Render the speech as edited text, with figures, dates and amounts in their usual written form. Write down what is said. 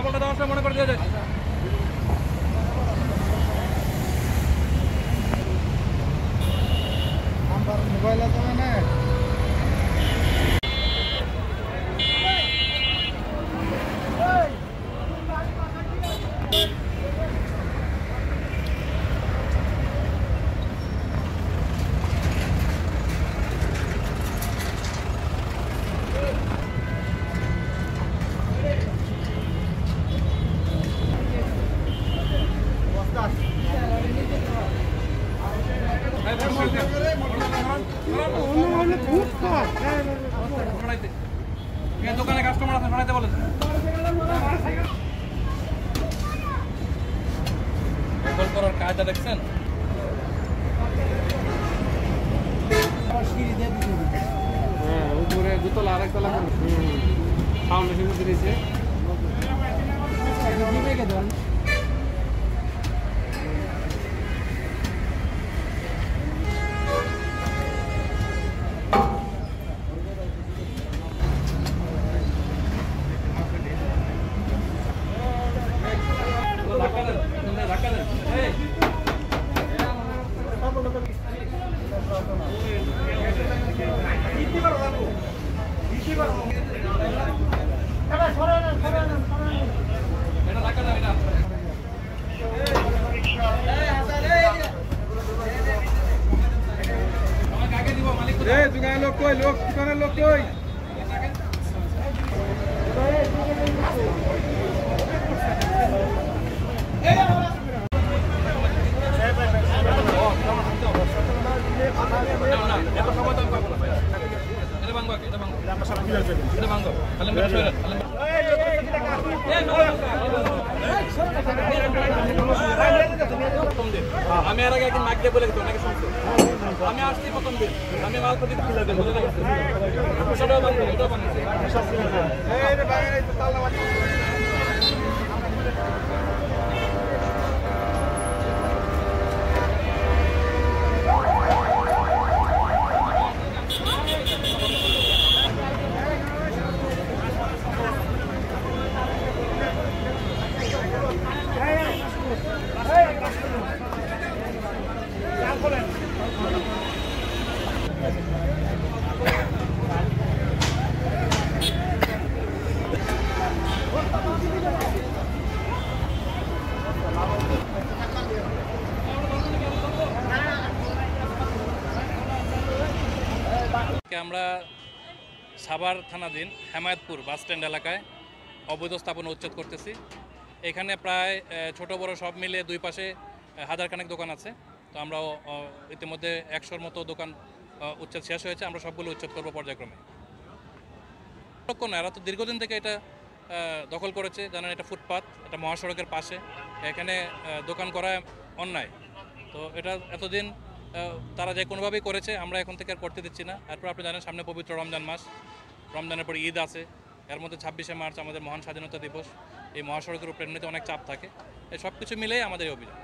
ডাবলটা দেওয়ার সময় মনে করে দিয়ে যায়। মোবাইল আছে না দোকানে কাস্টমার আছে শোনাইতে বলেন। দখল করার কাজটা দেখছেন? হ্যাঁ উপরে দুতলা আরেকতলা ফাউন্ডেশন দিয়েছে। দোকানের লোক কই দোকানের লোক কই আমি এর আগে একদিন মাইক দিয়ে বলে দিত অনেকে শুনতো। আমি আসছি প্রথম দিন, আমি মাল প্রতি আমরা সাভার থানাধীন হেমায়তপুর বাস স্ট্যান্ড এলাকায় অবৈধ স্থাপনা উচ্ছেদ করতেছি। এখানে প্রায় ছোট বড় সব মিলে দুই পাশে হাজারখানেক দোকান আছে। তো আমরা ইতিমধ্যে 100-র মতো দোকান উচ্ছেদ শেষ হয়েছে। আমরা সবগুলো উচ্ছেদ করবো পর্যায়ক্রমে। এরা তো দীর্ঘদিন থেকে এটা দখল করেছে। জানেন এটা ফুটপাত, এটা মহাসড়কের পাশে, এখানে দোকান করা অন্যায়। তো এটা এতদিন তারা যে কোনোভাবেই করেছে, আমরা এখন থেকে আর করতে দিচ্ছি না। এরপর আপনি জানেন সামনে পবিত্র রমজান মাস, রমজানের পর ঈদ আছে, এর মধ্যে 26শে মার্চ আমাদের মহান স্বাধীনতা দিবস। এই মহাসড়কের উপর এমনিতে অনেক চাপ থাকে। এই সব কিছু মিলেই আমাদের এই অভিযান।